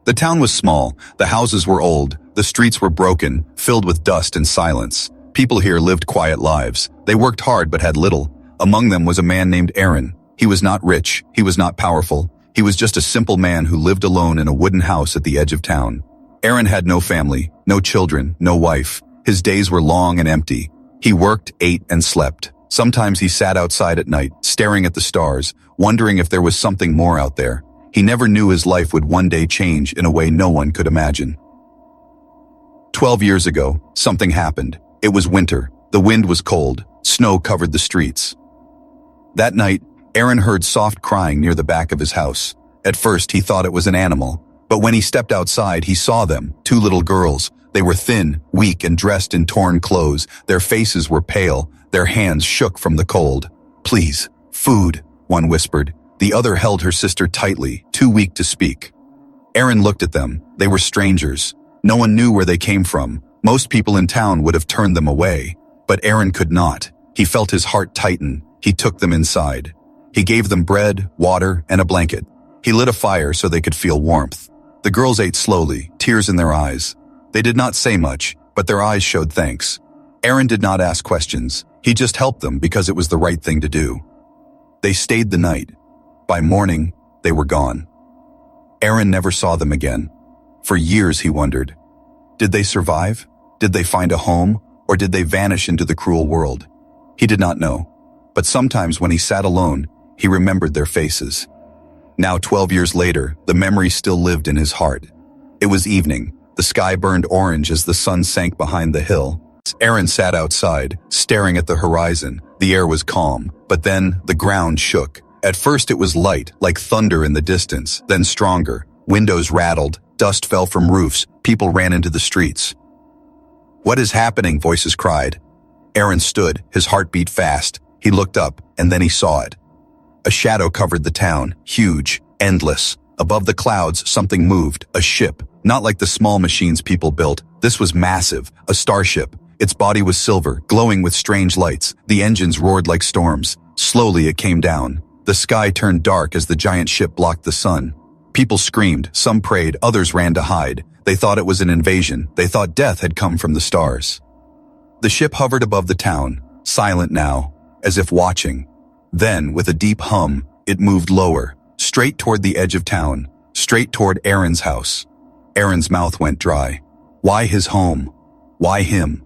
The town was small, the houses were old, the streets were broken, filled with dust and silence. People here lived quiet lives. They worked hard but had little. Among them was a man named Aaron. He was not rich, he was not powerful. He was just a simple man who lived alone in a wooden house at the edge of town. Aaron had no family, no children, no wife. His days were long and empty. He worked, ate, and slept. Sometimes he sat outside at night, staring at the stars, wondering if there was something more out there. He never knew his life would one day change in a way no one could imagine. 12 years ago, something happened. It was winter. The wind was cold. Snow covered the streets. That night, Aaron heard soft crying near the back of his house. At first, he thought it was an animal. But when he stepped outside, he saw them, two little girls. They were thin, weak, and dressed in torn clothes. Their faces were pale. Their hands shook from the cold. "Please, food," one whispered. The other held her sister tightly, too weak to speak. Aaron looked at them. They were strangers. No one knew where they came from. Most people in town would have turned them away. But Aaron could not. He felt his heart tighten. He took them inside. He gave them bread, water, and a blanket. He lit a fire so they could feel warmth. The girls ate slowly, tears in their eyes. They did not say much, but their eyes showed thanks. Aaron did not ask questions. He just helped them because it was the right thing to do. They stayed the night. By morning, they were gone. Aaron never saw them again. For years he wondered, did they survive? Did they find a home? Or did they vanish into the cruel world? He did not know. But sometimes when he sat alone, he remembered their faces. Now 12 years later, the memory still lived in his heart. It was evening. The sky burned orange as the sun sank behind the hill. Aaron sat outside, staring at the horizon. The air was calm, but then the ground shook. At first it was light, like thunder in the distance, then stronger. Windows rattled, dust fell from roofs, people ran into the streets. "What is happening?" voices cried. Aaron stood, his heart beat fast. He looked up, and then he saw it. A shadow covered the town, huge, endless. Above the clouds, something moved, a ship. Not like the small machines people built. This was massive, a starship. Its body was silver, glowing with strange lights. The engines roared like storms. Slowly it came down. The sky turned dark as the giant ship blocked the sun. People screamed, some prayed, others ran to hide. They thought it was an invasion. They thought death had come from the stars. The ship hovered above the town, silent now, as if watching. Then, with a deep hum, it moved lower, straight toward the edge of town, straight toward Aaron's house. Aaron's mouth went dry. Why his home? Why him?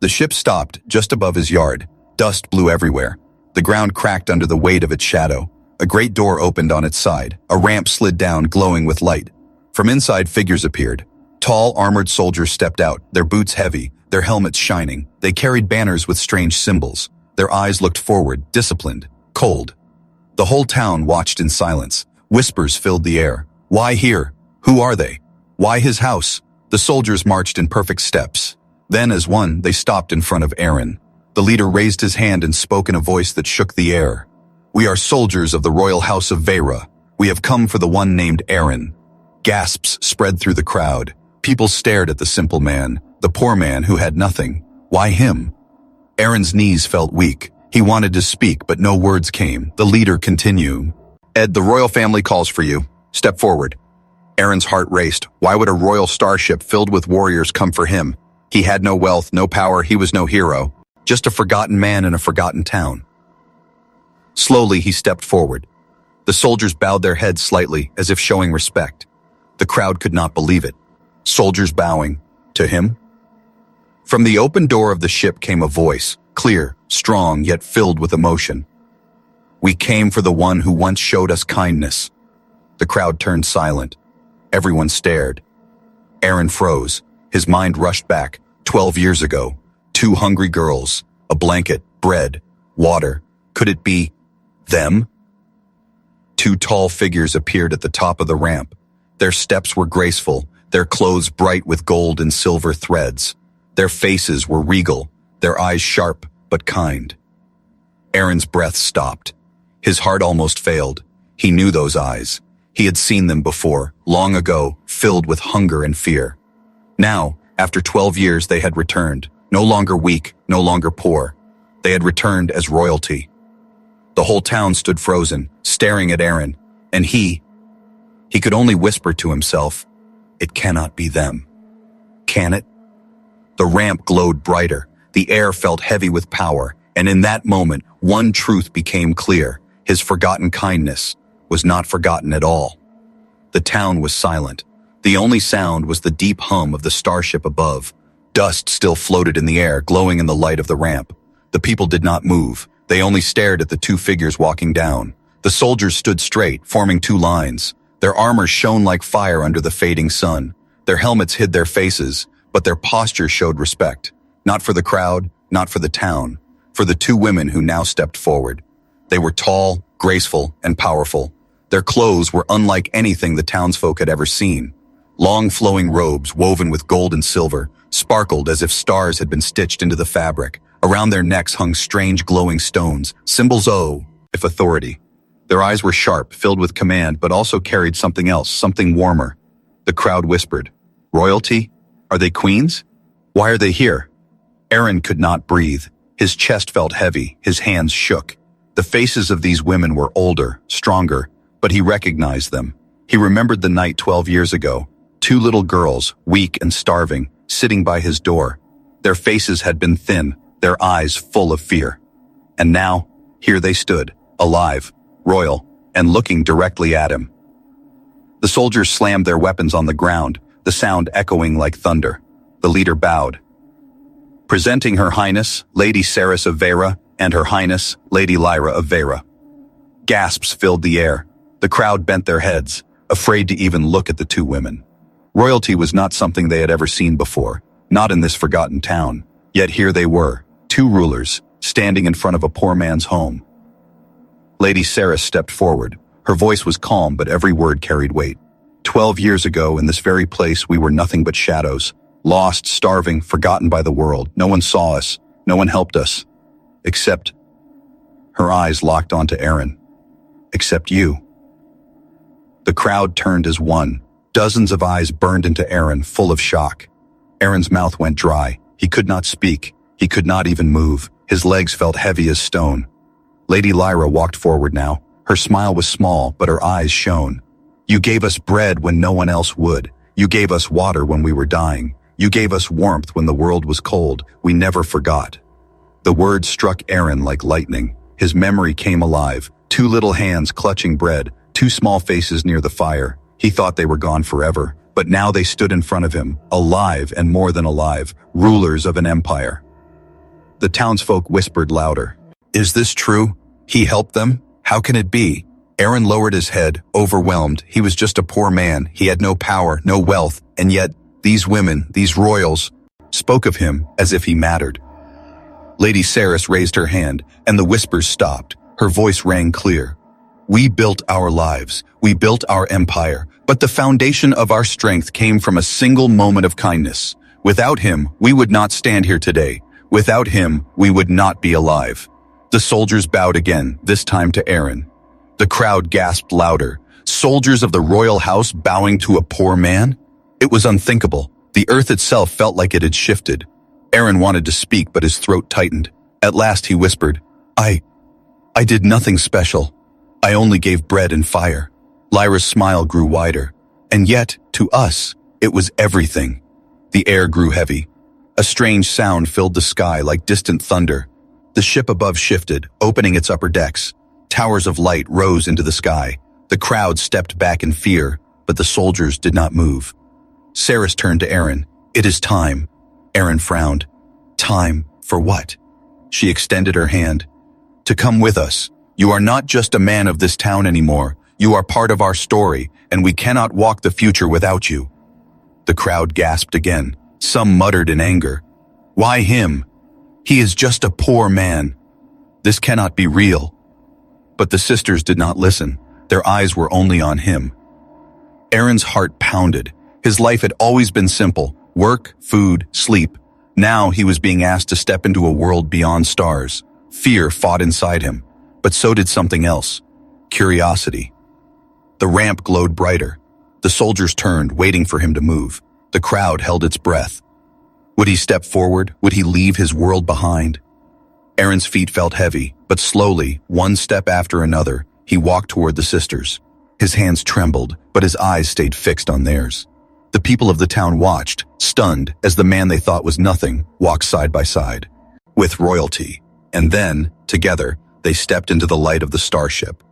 The ship stopped just above his yard. Dust blew everywhere. The ground cracked under the weight of its shadow. A great door opened on its side. A ramp slid down, glowing with light. From inside, figures appeared. Tall, armored soldiers stepped out, their boots heavy, their helmets shining. They carried banners with strange symbols. Their eyes looked forward, disciplined, cold. The whole town watched in silence. Whispers filled the air. Why here? Who are they? Why his house? The soldiers marched in perfect steps. Then, as one, they stopped in front of Aaron. The leader raised his hand and spoke in a voice that shook the air. "We are soldiers of the royal house of Vera. We have come for the one named Aaron." Gasps spread through the crowd. People stared at the simple man, the poor man who had nothing. Why him? Aaron's knees felt weak. He wanted to speak, but no words came. The leader continued. "Ed, the royal family calls for you. Step forward." Aaron's heart raced. Why would a royal starship filled with warriors come for him? He had no wealth, no power, he was no hero. Just a forgotten man in a forgotten town. Slowly, he stepped forward. The soldiers bowed their heads slightly, as if showing respect. The crowd could not believe it. Soldiers bowing. To him? From the open door of the ship came a voice, clear, strong, yet filled with emotion. "We came for the one who once showed us kindness." The crowd turned silent. Everyone stared. Aaron froze. His mind rushed back. 12 years ago. 2 hungry girls. A blanket, bread, water. Could it be them? 2 tall figures appeared at the top of the ramp. Their steps were graceful, their clothes bright with gold and silver threads. Their faces were regal, their eyes sharp but kind. Aaron's breath stopped. His heart almost failed. He knew those eyes. He had seen them before, long ago, filled with hunger and fear. Now, after 12 years, they had returned, no longer weak, no longer poor. They had returned as royalty. The whole town stood frozen, staring at Aaron, and he could only whisper to himself, It cannot be them. Can it? The ramp glowed brighter. The air felt heavy with power, and in that moment, one truth became clear. His forgotten kindness was not forgotten at all. The town was silent. The only sound was the deep hum of the starship above. Dust still floated in the air, glowing in the light of the ramp. The people did not move. They only stared at the two figures walking down. The soldiers stood straight, forming two lines. Their armor shone like fire under the fading sun. Their helmets hid their faces, but their posture showed respect. Not for the crowd, not for the town, for the two women who now stepped forward. They were tall, graceful, and powerful. Their clothes were unlike anything the townsfolk had ever seen. Long flowing robes, woven with gold and silver, sparkled as if stars had been stitched into the fabric. Around their necks hung strange glowing stones, symbols of authority. Their eyes were sharp, filled with command, but also carried something else, something warmer. The crowd whispered, "Royalty? Are they queens? Why are they here?" Aaron could not breathe. His chest felt heavy, his hands shook. The faces of these women were older, stronger, but he recognized them. He remembered the night 12 years ago. Two little girls, weak and starving, sitting by his door. Their faces had been thin, their eyes full of fear. And now, here they stood, alive, royal, and looking directly at him. The soldiers slammed their weapons on the ground, the sound echoing like thunder. The leader bowed. Presenting Her Highness, Lady Saris of Vera, and Her Highness, Lady Lyra of Vera. Gasps filled the air. The crowd bent their heads, afraid to even look at the two women. Royalty was not something they had ever seen before, not in this forgotten town. Yet here they were, two rulers, standing in front of a poor man's home. Lady Saris stepped forward. Her voice was calm, but every word carried weight. 12 years ago, in this very place, we were nothing but shadows. Lost, starving, forgotten by the world. No one saw us. No one helped us. Except... Her eyes locked onto Aaron. Except you. The crowd turned as one. Dozens of eyes burned into Aaron, full of shock. Aaron's mouth went dry. He could not speak. He could not even move. His legs felt heavy as stone. Lady Lyra walked forward now. Her smile was small, but her eyes shone. You gave us bread when no one else would. You gave us water when we were dying. You gave us warmth when the world was cold. We never forgot. The words struck Aaron like lightning. His memory came alive. Two little hands clutching bread, two small faces near the fire. He thought they were gone forever, but now they stood in front of him, alive and more than alive, rulers of an empire. The townsfolk whispered louder. Is this true? He helped them? How can it be? Aaron lowered his head, overwhelmed. He was just a poor man. He had no power, no wealth, and yet these women, these royals, spoke of him as if he mattered. Lady Saris raised her hand, and the whispers stopped. Her voice rang clear. We built our lives. We built our empire. But the foundation of our strength came from a single moment of kindness. Without him, we would not stand here today. Without him, we would not be alive. The soldiers bowed again, this time to Aaron. The crowd gasped louder. Soldiers of the royal house bowing to a poor man? It was unthinkable. The earth itself felt like it had shifted. Aaron wanted to speak, but his throat tightened. At last he whispered, I did nothing special. I only gave bread and fire. Lyra's smile grew wider. And yet, to us, it was everything. The air grew heavy. A strange sound filled the sky like distant thunder. The ship above shifted, opening its upper decks. Towers of light rose into the sky. The crowd stepped back in fear, but the soldiers did not move. Saris turned to Aaron. It is time. Aaron frowned. Time for what? She extended her hand. To come with us. You are not just a man of this town anymore. You are part of our story, and we cannot walk the future without you. The crowd gasped again. Some muttered in anger. Why him? He is just a poor man. This cannot be real. But the sisters did not listen. Their eyes were only on him. Aaron's heart pounded. His life had always been simple. Work, food, sleep. Now he was being asked to step into a world beyond stars. Fear fought inside him. But so did something else. Curiosity. The ramp glowed brighter. The soldiers turned, waiting for him to move. The crowd held its breath. Would he step forward? Would he leave his world behind? Aaron's feet felt heavy, but slowly, one step after another, he walked toward the sisters. His hands trembled, but his eyes stayed fixed on theirs. The people of the town watched, stunned, as the man they thought was nothing walked side by side with royalty. And then, together, they stepped into the light of the Starship.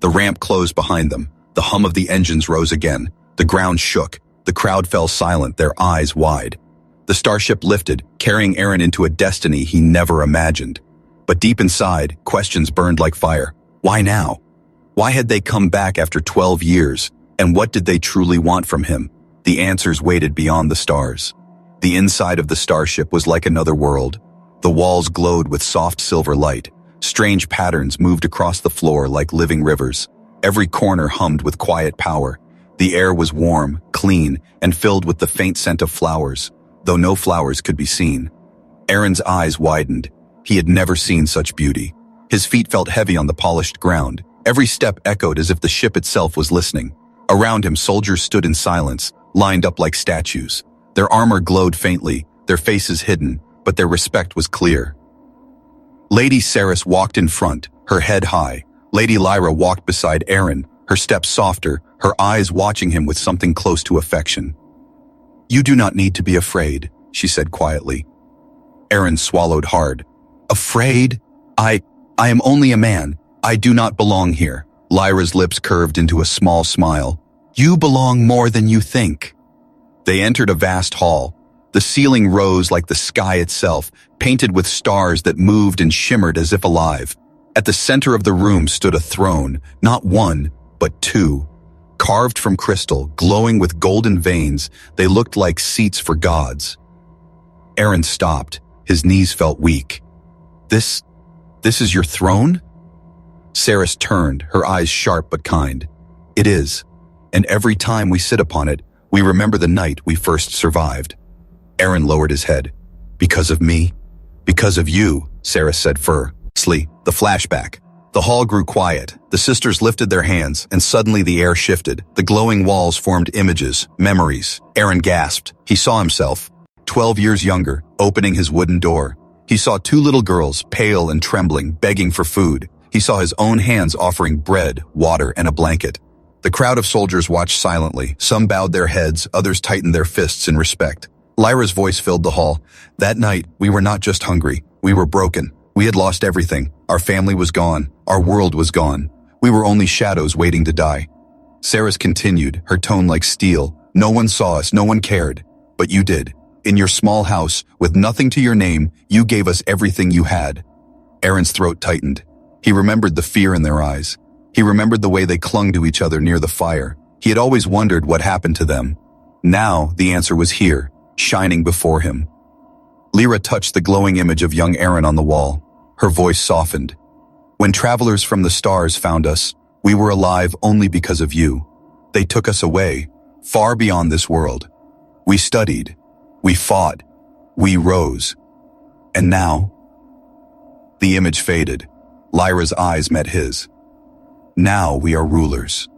The ramp closed behind them. The hum of the engines rose again. The ground shook. The crowd fell silent, their eyes wide. The Starship lifted, carrying Aaron into a destiny he never imagined. But deep inside, questions burned like fire. Why now? Why had they come back after 12 years? And what did they truly want from him? The answers waited beyond the stars. The inside of the Starship was like another world. The walls glowed with soft silver light. Strange patterns moved across the floor like living rivers. Every corner hummed with quiet power. The air was warm, clean, and filled with the faint scent of flowers, though no flowers could be seen. Aaron's eyes widened. He had never seen such beauty. His feet felt heavy on the polished ground. Every step echoed as if the ship itself was listening. Around him, soldiers stood in silence, lined up like statues. Their armor glowed faintly, their faces hidden, but their respect was clear. Lady Saris walked in front, her head high. Lady Lyra walked beside Aaron, her steps softer, her eyes watching him with something close to affection. "You do not need to be afraid," she said quietly. Aaron swallowed hard. "Afraid? I am only a man. I do not belong here." Lyra's lips curved into a small smile. "You belong more than you think." They entered a vast hall. The ceiling rose like the sky itself, painted with stars that moved and shimmered as if alive. At the center of the room stood a throne, not one, but two. Carved from crystal, glowing with golden veins, they looked like seats for gods. Aaron stopped. His knees felt weak. This is your throne?" Saris turned, her eyes sharp but kind. "It is. And every time we sit upon it, we remember the night we first survived." Aaron lowered his head. "Because of me? Because of you," Saris said fiercely. The flashback. The hall grew quiet. The sisters lifted their hands, and suddenly the air shifted. The glowing walls formed images, memories. Aaron gasped. He saw himself, 12 years younger, opening his wooden door. He saw two little girls, pale and trembling, begging for food. He saw his own hands offering bread, water, and a blanket. The crowd of soldiers watched silently. Some bowed their heads, others tightened their fists in respect. Lyra's voice filled the hall. "That night, we were not just hungry. We were broken. We had lost everything. Our family was gone. Our world was gone. We were only shadows waiting to die." Saris continued, her tone like steel. "No one saw us, no one cared. But you did. In your small house, with nothing to your name, you gave us everything you had." Aaron's throat tightened. He remembered the fear in their eyes. He remembered the way they clung to each other near the fire. He had always wondered what happened to them. Now, the answer was here, shining before him. Lyra touched the glowing image of young Aaron on the wall. Her voice softened. "When travelers from the stars found us, we were alive only because of you. They took us away, far beyond this world. We studied. We fought. We rose. And now?" The image faded. Lyra's eyes met his. "Now we are rulers."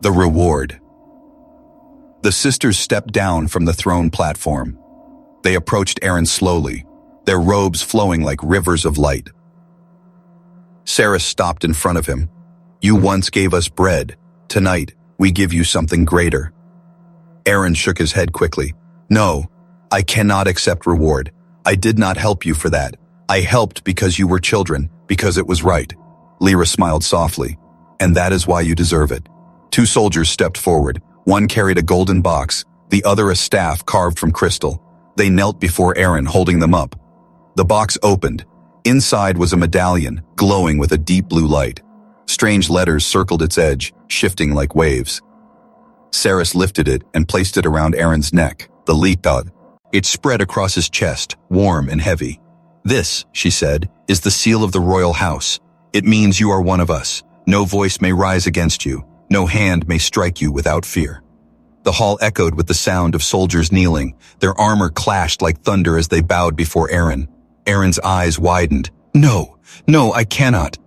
The reward. The sisters stepped down from the throne platform. They approached Aaron slowly, their robes flowing like rivers of light. Saris stopped in front of him. "You once gave us bread. Tonight, we give you something greater." Aaron shook his head quickly. "No, I cannot accept reward. I did not help you for that. I helped because you were children, because it was right." Lyra smiled softly. "And that is why you deserve it." Two soldiers stepped forward. One carried a golden box, the other a staff carved from crystal. They knelt before Aaron, holding them up. The box opened. Inside was a medallion, glowing with a deep blue light. Strange letters circled its edge, shifting like waves. Saris lifted it and placed it around Aaron's neck, the litad. It spread across his chest, warm and heavy. "This," she said, "is the seal of the royal house. It means you are one of us. No voice may rise against you. No hand may strike you without fear." The hall echoed with the sound of soldiers kneeling. Their armor clashed like thunder as they bowed before Aaron. Aaron's eyes widened. "No, no, I cannot."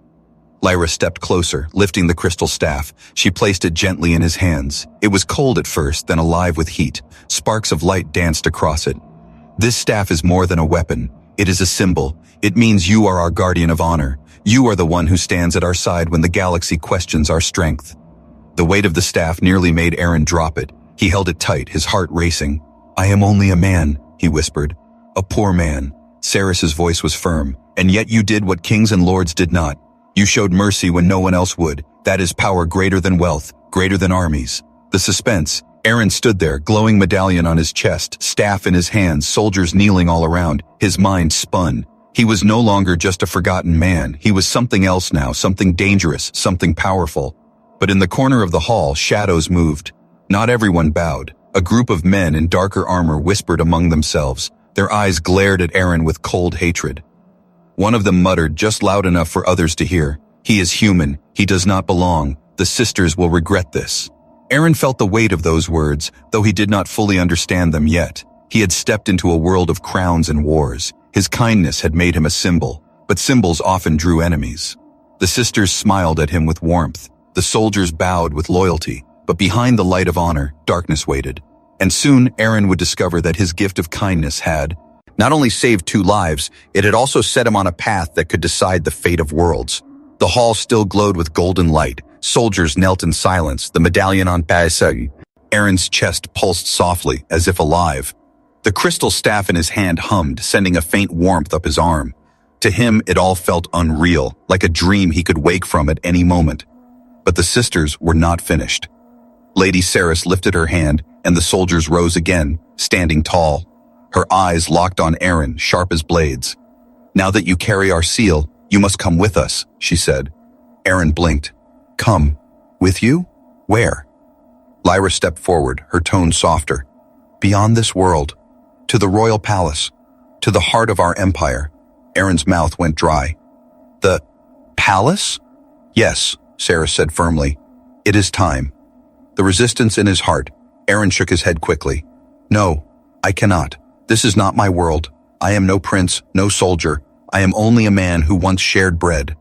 Lyra stepped closer, lifting the crystal staff. She placed it gently in his hands. It was cold at first, then alive with heat. Sparks of light danced across it. "This staff is more than a weapon. It is a symbol. It means you are our guardian of honor. You are the one who stands at our side when the galaxy questions our strength." The weight of the staff nearly made Aaron drop it. He held it tight, his heart racing. "I am only a man," he whispered. "A poor man." Ceres's voice was firm. "And yet you did what kings and lords did not. You showed mercy when no one else would. That is power greater than wealth, greater than armies." The suspense. Aaron stood there, glowing medallion on his chest, staff in his hands, soldiers kneeling all around. His mind spun. He was no longer just a forgotten man. He was something else now, something dangerous, something powerful. But in the corner of the hall, shadows moved. Not everyone bowed. A group of men in darker armor whispered among themselves. Their eyes glared at Aaron with cold hatred. One of them muttered just loud enough for others to hear, "He is human. He does not belong. The sisters will regret this." Aaron felt the weight of those words, though he did not fully understand them yet. He had stepped into a world of crowns and wars. His kindness had made him a symbol, but symbols often drew enemies. The sisters smiled at him with warmth. The soldiers bowed with loyalty, but behind the light of honor, darkness waited. And soon Aaron would discover that his gift of kindness had not only saved 2 lives, it had also set him on a path that could decide the fate of worlds. The hall still glowed with golden light. Soldiers knelt in silence, the medallion on Baisagi. Aaron's chest pulsed softly, as if alive. The crystal staff in his hand hummed, sending a faint warmth up his arm. To him, it all felt unreal, like a dream he could wake from at any moment. But the sisters were not finished. Lady Ceres lifted her hand, and the soldiers rose again, standing tall. Her eyes locked on Aaron, sharp as blades. "Now that you carry our seal, you must come with us," she said. Aaron blinked. "Come. With you? Where?" Lyra stepped forward, her tone softer. "Beyond this world. To the royal palace. To the heart of our empire." Aaron's mouth went dry. "The palace?" "Yes," Ceres said firmly. "It is time." The resistance in his heart. Aaron shook his head quickly. "No, I cannot. This is not my world. I am no prince, no soldier. I am only a man who once shared bread."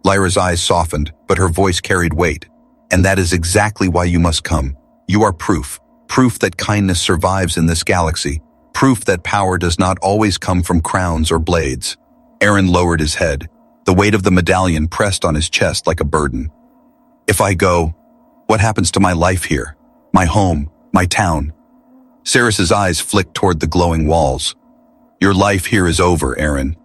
Lyra's eyes softened, but her voice carried weight. "And that is exactly why you must come. You are proof. Proof that kindness survives in this galaxy. Proof that power does not always come from crowns or blades." Aaron lowered his head. The weight of the medallion pressed on his chest like a burden. "If I go, what happens to my life here? My home, my town?" Ceres's eyes flicked toward the glowing walls. "Your life here is over, Aaron.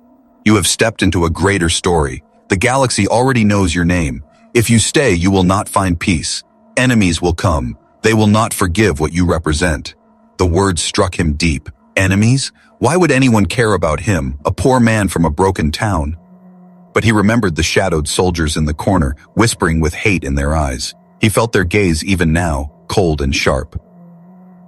You have stepped into a greater story. The galaxy already knows your name. If you stay, you will not find peace. Enemies will come. They will not forgive what you represent." The words struck him deep. Enemies? Why would anyone care about him, a poor man from a broken town? But he remembered the shadowed soldiers in the corner, whispering with hate in their eyes. He felt their gaze even now, cold and sharp.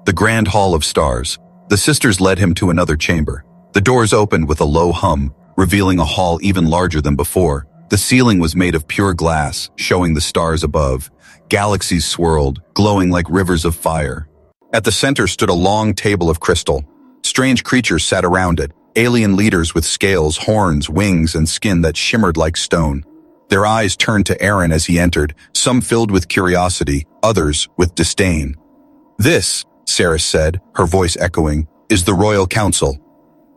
The grand hall of stars. The sisters led him to another chamber. The doors opened with a low hum, revealing a hall even larger than before. The ceiling was made of pure glass, showing the stars above. Galaxies swirled, glowing like rivers of fire. At the center stood a long table of crystal. Strange creatures sat around it, alien leaders with scales, horns, wings, and skin that shimmered like stone. Their eyes turned to Aaron as he entered, some filled with curiosity, others with disdain. "This," Ceres said, her voice echoing, "is the Royal Council."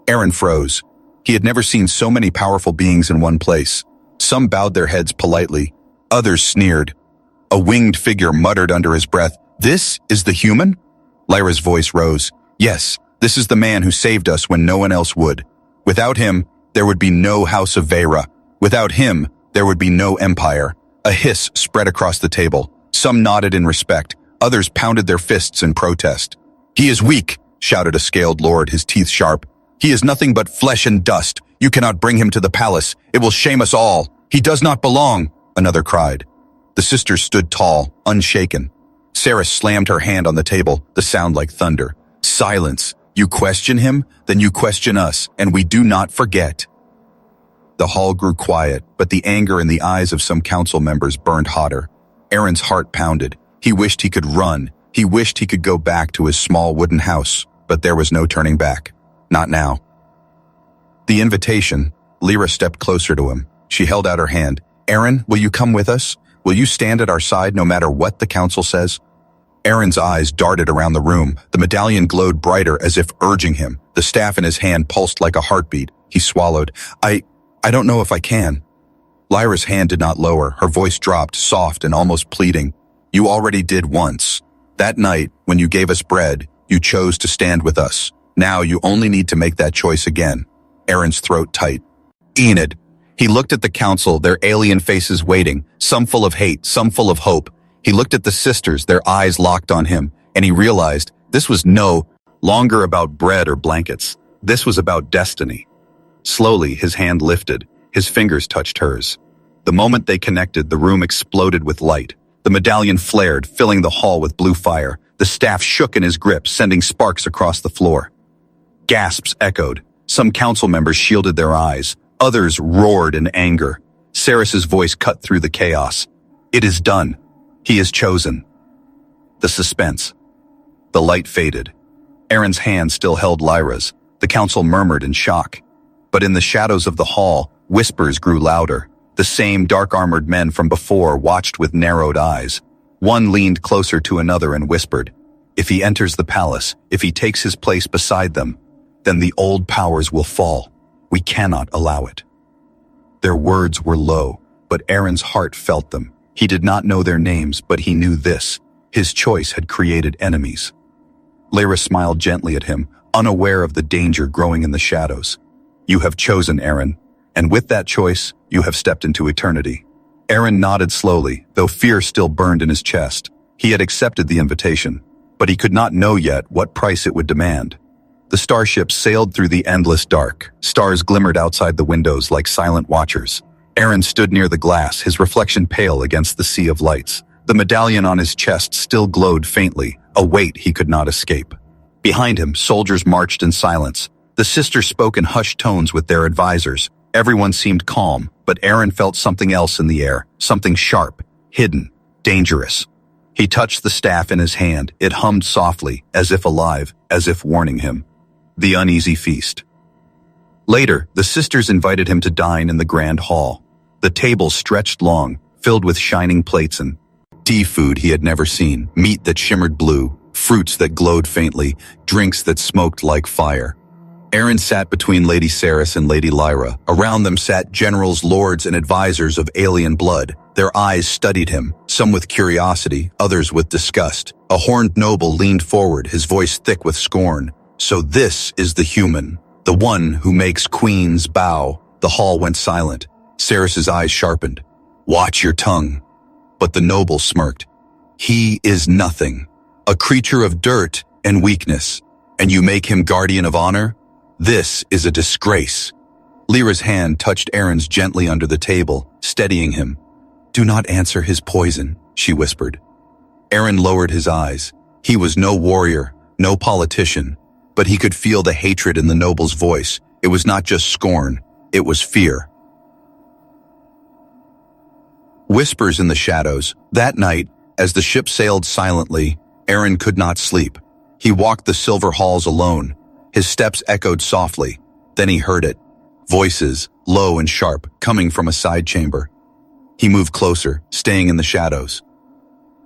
Aaron froze. He had never seen so many powerful beings in one place. Some bowed their heads politely. Others sneered. A winged figure muttered under his breath, "This is the human?" Lyra's voice rose. "Yes, this is the man who saved us when no one else would. Without him, there would be no House of Vera. Without him, there would be no empire." A hiss spread across the table. Some nodded in respect. Others pounded their fists in protest. "He is weak," shouted a scaled lord, his teeth sharp. "He is nothing but flesh and dust. You cannot bring him to the palace. It will shame us all. He does not belong," another cried. The sisters stood tall, unshaken. Ceres slammed her hand on the table, the sound like thunder. "Silence. You question him? Then you question us, and we do not forget." The hall grew quiet, but the anger in the eyes of some council members burned hotter. Aaron's heart pounded. He wished he could run. He wished he could go back to his small wooden house, but there was no turning back. Not now. The invitation. Lyra stepped closer to him. She held out her hand. "Aaron, will you come with us? Will you stand at our side no matter what the council says?" Aaron's eyes darted around the room. The medallion glowed brighter as if urging him. The staff in his hand pulsed like a heartbeat. He swallowed. I don't know if I can." Lyra's hand did not lower. Her voice dropped, soft and almost pleading. You already did once. That night, when you gave us bread, you chose to stand with us. Now you only need to make that choice again. Aaron's throat tight. Enid. He looked at the council, their alien faces waiting, some full of hate, some full of hope. He looked at the sisters, their eyes locked on him, and he realized this was no longer about bread or blankets. This was about destiny. Slowly, his hand lifted. His fingers touched hers. The moment they connected, the room exploded with light. The medallion flared, filling the hall with blue fire. The staff shook in his grip, sending sparks across the floor. Gasps echoed. Some council members shielded their eyes. Others roared in anger. Ceres's voice cut through the chaos. It is done. He is chosen. The suspense. The light faded. Aaron's hand still held Lyra's. The council murmured in shock. But in the shadows of the hall, whispers grew louder. The same dark-armored men from before watched with narrowed eyes. One leaned closer to another and whispered, "If he enters the palace, if he takes his place beside them, then the old powers will fall. We cannot allow it." Their words were low, but Aaron's heart felt them. He did not know their names, but he knew this. His choice had created enemies. Lyra smiled gently at him, unaware of the danger growing in the shadows. "You have chosen, Aaron, and with that choice, you have stepped into eternity." Aaron nodded slowly, though fear still burned in his chest. He had accepted the invitation, but he could not know yet what price it would demand. The starship sailed through the endless dark. Stars glimmered outside the windows like silent watchers. Aaron stood near the glass, his reflection pale against the sea of lights. The medallion on his chest still glowed faintly, a weight he could not escape. Behind him, soldiers marched in silence. The sisters spoke in hushed tones with their advisors. Everyone seemed calm, but Aaron felt something else in the air, something sharp, hidden, dangerous. He touched the staff in his hand. It hummed softly, as if alive, as if warning him. The uneasy feast. Later, the sisters invited him to dine in the grand hall. The table stretched long, filled with shining plates and food he had never seen, meat that shimmered blue, fruits that glowed faintly, drinks that smoked like fire. Aaron sat between Lady Ceres and Lady Lyra. Around them sat generals, lords, and advisors of alien blood. Their eyes studied him, some with curiosity, others with disgust. A horned noble leaned forward, his voice thick with scorn. "So this is the human, the one who makes queens bow." The hall went silent. Ceres's eyes sharpened. "Watch your tongue." But the noble smirked. "He is nothing, a creature of dirt and weakness, and you make him guardian of honor? This is a disgrace." Lyra's hand touched Aaron's gently under the table, steadying him. "Do not answer his poison," she whispered. Aaron lowered his eyes. He was no warrior, no politician, but he could feel the hatred in the noble's voice. It was not just scorn, it was fear. Whispers in the shadows. That night, as the ship sailed silently, Aaron could not sleep. He walked the silver halls alone. His steps echoed softly. Then he heard it. Voices, low and sharp, coming from a side chamber. He moved closer, staying in the shadows.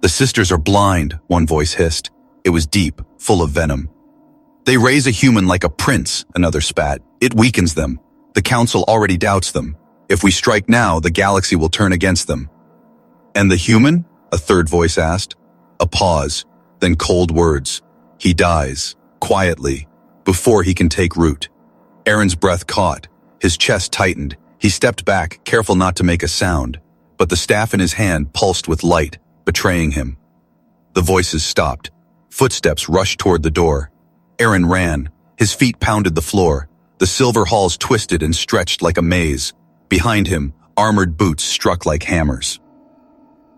"The sisters are blind," one voice hissed. It was deep, full of venom. "They raise a human like a prince," another spat. "It weakens them. The council already doubts them. If we strike now, the galaxy will turn against them." "And the human?" a third voice asked. A pause, then cold words. "He dies, quietly, before he can take root." Aaron's breath caught. His chest tightened. He stepped back, careful not to make a sound. But the staff in his hand pulsed with light, betraying him. The voices stopped. Footsteps rushed toward the door. Aaron ran. His feet pounded the floor. The silver halls twisted and stretched like a maze. Behind him, armored boots struck like hammers.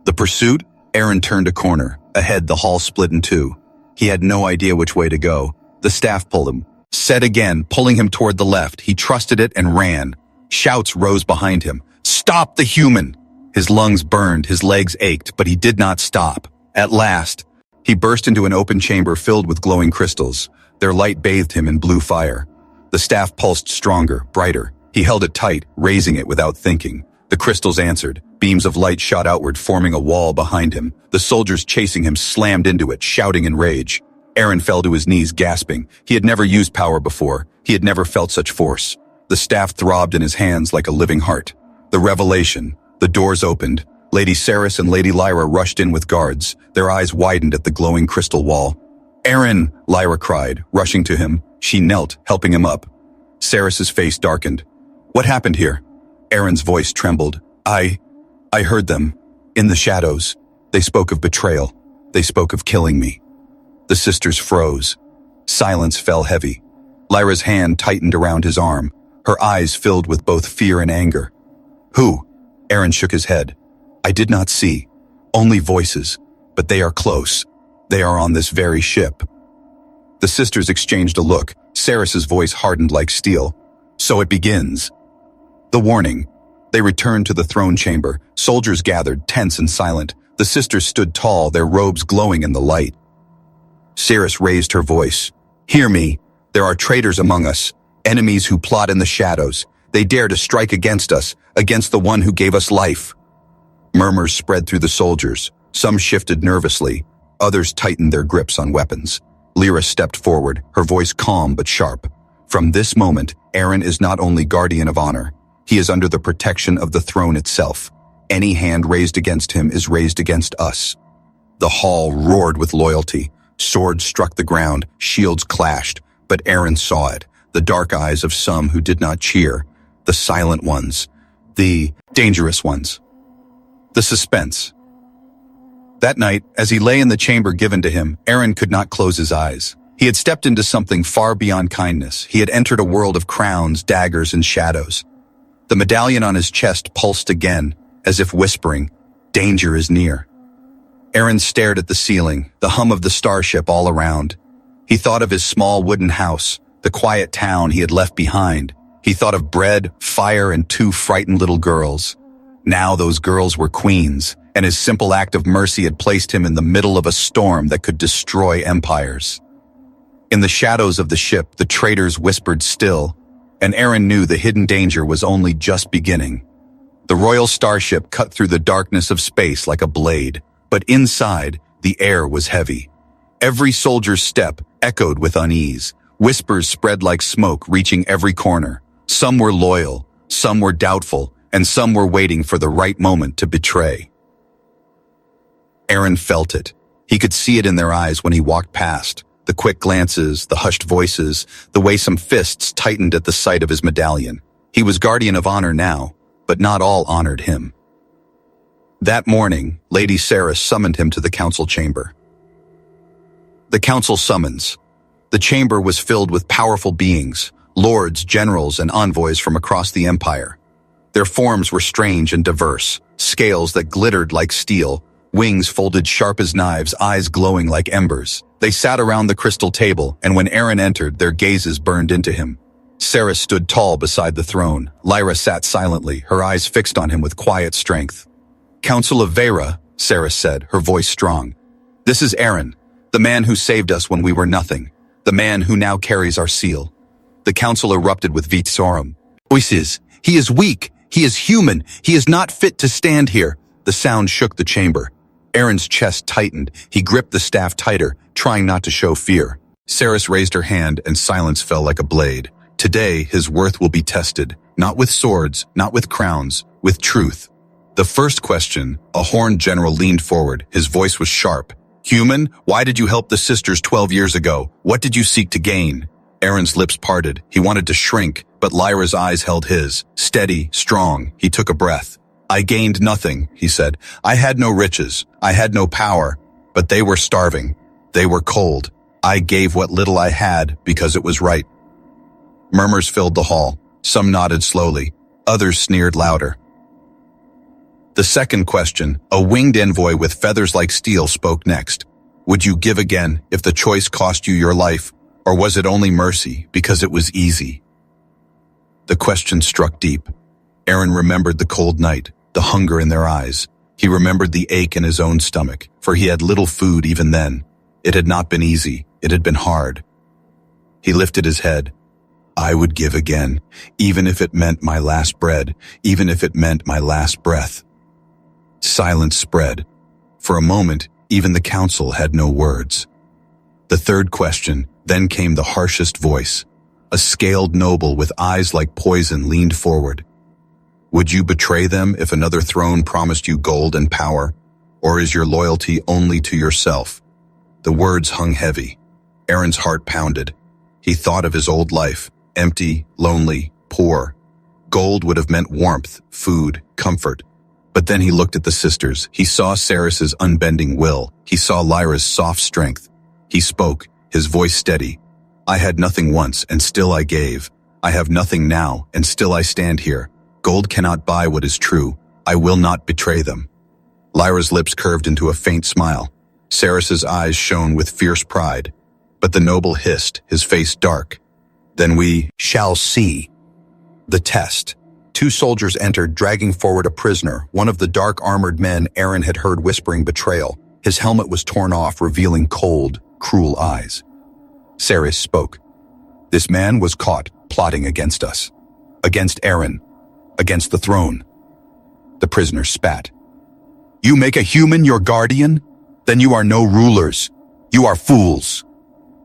The pursuit? Aaron turned a corner. Ahead, the hall split in two. He had no idea which way to go. The staff pulled him. Set again, pulling him toward the left. He trusted it and ran. Shouts rose behind him. "Stop the human!" His lungs burned, his legs ached, but he did not stop. At last, he burst into an open chamber filled with glowing crystals. Their light bathed him in blue fire. The staff pulsed stronger, brighter. He held it tight, raising it without thinking. The crystals answered. Beams of light shot outward, forming a wall behind him. The soldiers chasing him slammed into it, shouting in rage. Aaron fell to his knees, gasping. He had never used power before. He had never felt such force. The staff throbbed in his hands like a living heart. The revelation. The doors opened. Lady Saris and Lady Lyra rushed in with guards, their eyes widened at the glowing crystal wall. "Aaron!" Lyra cried, rushing to him. She knelt, helping him up. Saris's face darkened. "What happened here?" Aaron's voice trembled. I heard them. In the shadows. They spoke of betrayal. They spoke of killing me." The sisters froze. Silence fell heavy. Lyra's hand tightened around his arm, her eyes filled with both fear and anger. "Who?" Aaron shook his head. "I did not see. Only voices. But they are close. They are on this very ship." The sisters exchanged a look. Saris's voice hardened like steel. "So it begins." The warning. They returned to the throne chamber. Soldiers gathered, tense and silent. The sisters stood tall, their robes glowing in the light. Saris raised her voice. "Hear me. There are traitors among us, enemies who plot in the shadows. They dare to strike against us, against the one who gave us life." Murmurs spread through the soldiers. Some shifted nervously. Others tightened their grips on weapons. Lyra stepped forward, her voice calm but sharp. "From this moment, Aaron is not only guardian of honor. He is under the protection of the throne itself. Any hand raised against him is raised against us." The hall roared with loyalty. Swords struck the ground, shields clashed, but Aaron saw it, the dark eyes of some who did not cheer, the silent ones, the dangerous ones. The suspense. That night, as he lay in the chamber given to him, Aaron could not close his eyes. He had stepped into something far beyond kindness. He had entered a world of crowns, daggers, and shadows. The medallion on his chest pulsed again, as if whispering, "Danger is near." Aaron stared at the ceiling, the hum of the Starship all around. He thought of his small wooden house, the quiet town he had left behind. He thought of bread, fire, and 2 frightened little girls. Now those girls were queens, and his simple act of mercy had placed him in the middle of a storm that could destroy empires. In the shadows of the ship, the traitors whispered still, and Aaron knew the hidden danger was only just beginning. The royal starship cut through the darkness of space like a blade, but inside, the air was heavy. Every soldier's step echoed with unease. Whispers spread like smoke, reaching every corner. Some were loyal, some were doubtful, and some were waiting for the right moment to betray. Aaron felt it. He could see it in their eyes when he walked past. The quick glances, the hushed voices, the way some fists tightened at the sight of his medallion. He was guardian of honor now, but not all honored him. That morning, Lady Saris summoned him to the council chamber. The council summons. The chamber was filled with powerful beings, lords, generals, and envoys from across the empire. Their forms were strange and diverse, scales that glittered like steel, wings folded sharp as knives, eyes glowing like embers. They sat around the crystal table, and when Aaron entered, their gazes burned into him. Saris stood tall beside the throne. Lyra sat silently, her eyes fixed on him with quiet strength. "Council of Vera," Saris said, her voice strong. "This is Aaron, the man who saved us when we were nothing, the man who now carries our seal." The council erupted with vitsorum. "Voices! He is weak! He is human! He is not fit to stand here!" The sound shook the chamber. Aaron's chest tightened. He gripped the staff tighter, trying not to show fear. Saris raised her hand, and silence fell like a blade. Today, his worth will be tested, not with swords, not with crowns, with truth. The first question, a horned general leaned forward. His voice was sharp. "Human, why did you help the sisters 12 years ago? What did you seek to gain?" Aaron's lips parted. He wanted to shrink, but Lyra's eyes held his. Steady, strong, he took a breath. "I gained nothing," he said. "I had no riches. I had no power. But they were starving. They were cold. I gave what little I had because it was right." Murmurs filled the hall. Some nodded slowly. Others sneered louder. The second question, a winged envoy with feathers like steel, spoke next. "Would you give again if the choice cost you your life? Or was it only mercy because it was easy?" The question struck deep. Aaron remembered the cold night, the hunger in their eyes. He remembered the ache in his own stomach, for he had little food even then. It had not been easy. It had been hard. He lifted his head. "I would give again, even if it meant my last bread, even if it meant my last breath." Silence spread. For a moment, even the council had no words. The third question, then came the harshest voice. A scaled noble with eyes like poison leaned forward. Would you betray them if another throne promised you gold and power? Or is your loyalty only to yourself? The words hung heavy. Aaron's heart pounded. He thought of his old life, empty, lonely, poor. Gold would have meant warmth, food, comfort. But then he looked at the sisters. He saw Ceres's unbending will. He saw Lyra's soft strength. He spoke, his voice steady. I had nothing once, and still I gave. I have nothing now, and still I stand here. Gold cannot buy what is true. I will not betray them. Lyra's lips curved into a faint smile. Ceres's eyes shone with fierce pride. But the noble hissed, his face dark. Then we shall see. The test. 2 soldiers entered, dragging forward a prisoner, one of the dark-armored men Aaron had heard whispering betrayal. His helmet was torn off, revealing cold, cruel eyes. Ceres spoke. This man was caught plotting against us. Against Aaron. Against the throne. The prisoner spat. You make a human your guardian? Then you are no rulers. You are fools.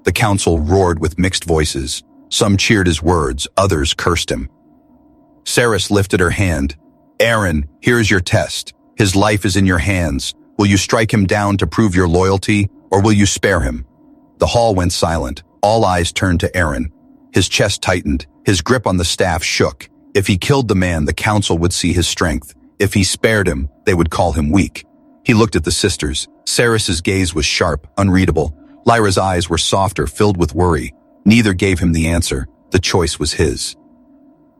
The council roared with mixed voices. Some cheered his words, others cursed him. Ceres lifted her hand. Aaron, here is your test. His life is in your hands. Will you strike him down to prove your loyalty, or will you spare him? The hall went silent. All eyes turned to Aaron. His chest tightened. His grip on the staff shook. If he killed the man, the council would see his strength. If he spared him, they would call him weak. He looked at the sisters. Ceres's gaze was sharp, unreadable. Lyra's eyes were softer, filled with worry. Neither gave him the answer. The choice was his.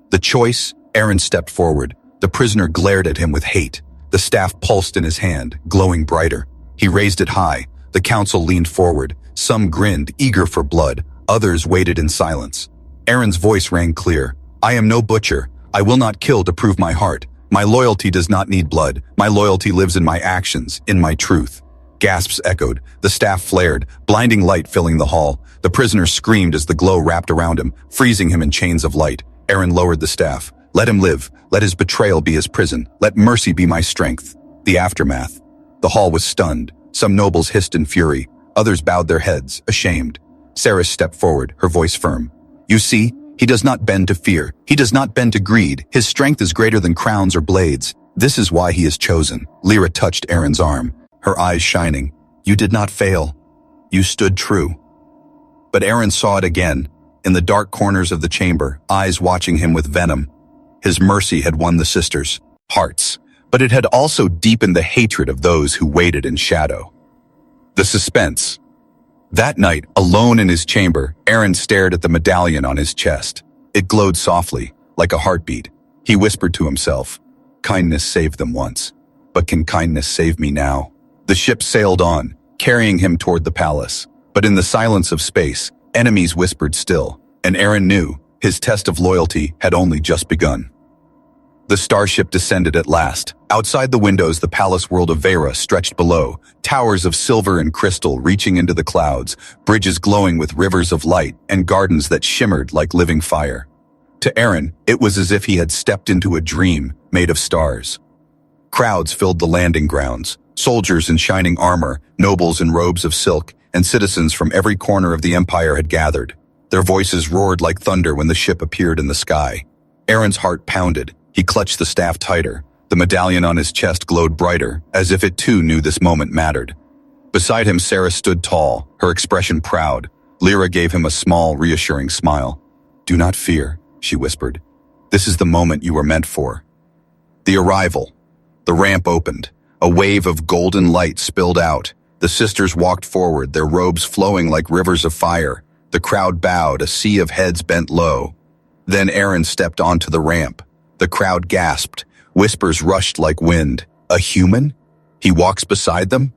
The choice? Aaron stepped forward. The prisoner glared at him with hate. The staff pulsed in his hand, glowing brighter. He raised it high. The council leaned forward. Some grinned, eager for blood. Others waited in silence. Aaron's voice rang clear. I am no butcher. I will not kill to prove my heart. My loyalty does not need blood. My loyalty lives in my actions, in my truth. Gasps echoed. The staff flared, blinding light filling the hall. The prisoner screamed as the glow wrapped around him, freezing him in chains of light. Aaron lowered the staff. Let him live. Let his betrayal be his prison. Let mercy be my strength. The aftermath. The hall was stunned. Some nobles hissed in fury. Others bowed their heads, ashamed. Ceres stepped forward, her voice firm. You see, he does not bend to fear. He does not bend to greed. His strength is greater than crowns or blades. This is why he is chosen. Lyra touched Aaron's arm, her eyes shining. You did not fail. You stood true. But Aaron saw it again, in the dark corners of the chamber, eyes watching him with venom. His mercy had won the sisters' hearts, but it had also deepened the hatred of those who waited in shadow. The suspense. That night, alone in his chamber, Aaron stared at the medallion on his chest. It glowed softly, like a heartbeat. He whispered to himself, kindness saved them once, but can kindness save me now? The ship sailed on, carrying him toward the palace. But in the silence of space, enemies whispered still, and Aaron knew his test of loyalty had only just begun. The starship descended at last. Outside the windows, the palace world of Vera stretched below, towers of silver and crystal reaching into the clouds, bridges glowing with rivers of light, and gardens that shimmered like living fire. To Aaron, it was as if he had stepped into a dream made of stars. Crowds filled the landing grounds, soldiers in shining armor, nobles in robes of silk, and citizens from every corner of the empire had gathered. Their voices roared like thunder when the ship appeared in the sky. Aaron's heart pounded. He clutched the staff tighter. The medallion on his chest glowed brighter, as if it too knew this moment mattered. Beside him, Ceres stood tall, her expression proud. Lyra gave him a small, reassuring smile. Do not fear, she whispered. This is the moment you were meant for. The arrival. The ramp opened. A wave of golden light spilled out. The sisters walked forward, their robes flowing like rivers of fire. The crowd bowed, a sea of heads bent low. Then Aaron stepped onto the ramp. The crowd gasped. Whispers rushed like wind. A human? He walks beside them?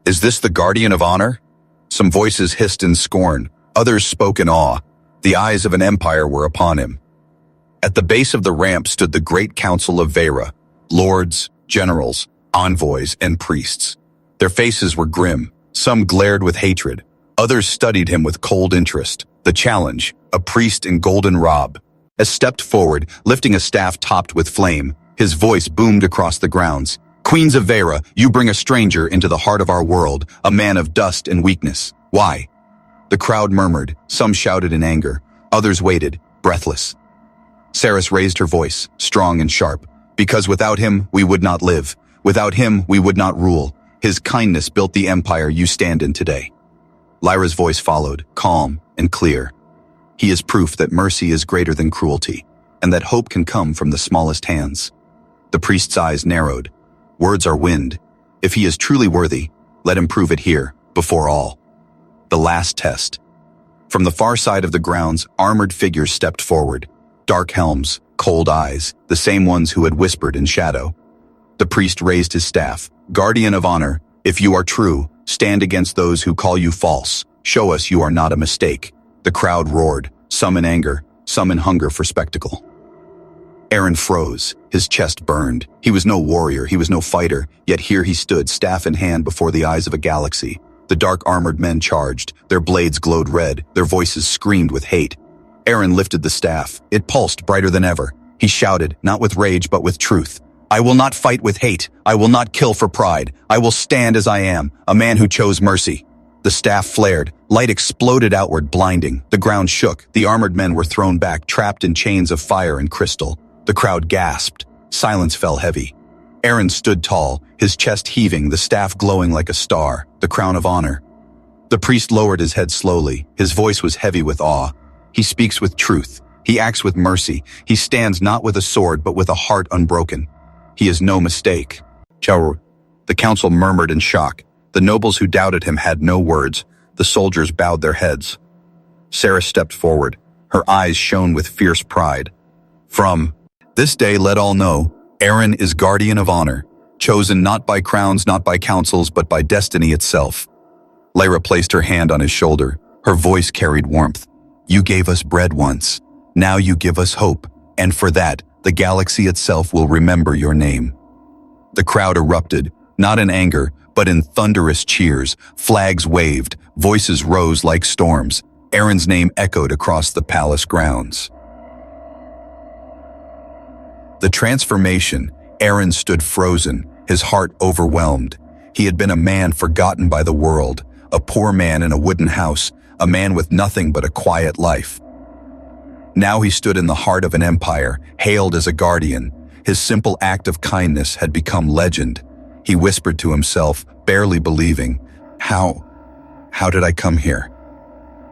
Is this the guardian of honor? Some voices hissed in scorn. Others spoke in awe. The eyes of an empire were upon him. At the base of the ramp stood the great council of Vera. Lords, generals, envoys, and priests. Their faces were grim. Some glared with hatred. Others studied him with cold interest. The challenge, a priest in golden robe, stepped forward, lifting a staff topped with flame. His voice boomed across the grounds. Queens of Vera, you bring a stranger into the heart of our world, a man of dust and weakness. Why? The crowd murmured. Some shouted in anger. Others waited, breathless. Ceres raised her voice, strong and sharp. Because without him, we would not live. Without him, we would not rule. His kindness built the empire you stand in today. Lyra's voice followed, calm and clear. He is proof that mercy is greater than cruelty, and that hope can come from the smallest hands. The priest's eyes narrowed. Words are wind. If he is truly worthy, let him prove it here, before all. The last test. From the far side of the grounds, armored figures stepped forward. Dark helms, cold eyes, the same ones who had whispered in shadow. The priest raised his staff. Guardian of honor, if you are true, stand against those who call you false. Show us you are not a mistake. The crowd roared, some in anger, some in hunger for spectacle. Eren froze. His chest burned. He was no warrior, he was no fighter, yet here he stood, staff in hand before the eyes of a galaxy. The dark armored men charged. Their blades glowed red. Their voices screamed with hate. Eren lifted the staff. It pulsed brighter than ever. He shouted, not with rage but with truth. I will not fight with hate. I will not kill for pride. I will stand as I am, a man who chose mercy. The staff flared. Light exploded outward, blinding. The ground shook. The armored men were thrown back, trapped in chains of fire and crystal. The crowd gasped. Silence fell heavy. Eren stood tall, his chest heaving, the staff glowing like a star, the crown of honor. The priest lowered his head slowly. His voice was heavy with awe. He speaks with truth. He acts with mercy. He stands not with a sword, but with a heart unbroken. He is no mistake. Chow. The council murmured in shock. The nobles who doubted him had no words. The soldiers bowed their heads. Sarah stepped forward. Her eyes shone with fierce pride. From this day let all know, Eren is guardian of honor, chosen not by crowns, not by councils, but by destiny itself. Lyra placed her hand on his shoulder. Her voice carried warmth. You gave us bread once. Now you give us hope. And for that, the galaxy itself will remember your name. The crowd erupted, not in anger, but in thunderous cheers. Flags waved, voices rose like storms. Eren's name echoed across the palace grounds. The transformation, Eren stood frozen, his heart overwhelmed. He had been a man forgotten by the world, a poor man in a wooden house, a man with nothing but a quiet life. Now he stood in the heart of an empire, hailed as a guardian. His simple act of kindness had become legend. He whispered to himself, barely believing, How did I come here?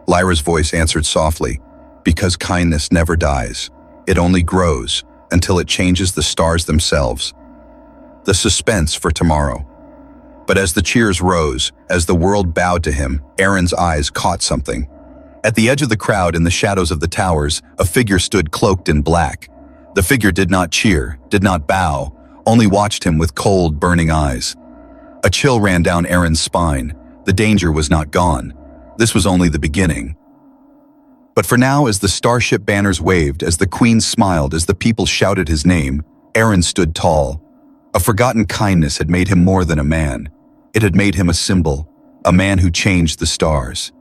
Lyra's voice answered softly, because kindness never dies. It only grows until it changes the stars themselves. The suspense for tomorrow. But as the cheers rose, as the world bowed to him, Eren's eyes caught something. At the edge of the crowd, in the shadows of the towers, a figure stood cloaked in black. The figure did not cheer, did not bow, only watched him with cold, burning eyes. A chill ran down Eren's spine. The danger was not gone. This was only the beginning. But for now, as the Starship banners waved, as the Queen smiled, as the people shouted his name, Eren stood tall. A forgotten kindness had made him more than a man. It had made him a symbol, a man who changed the stars.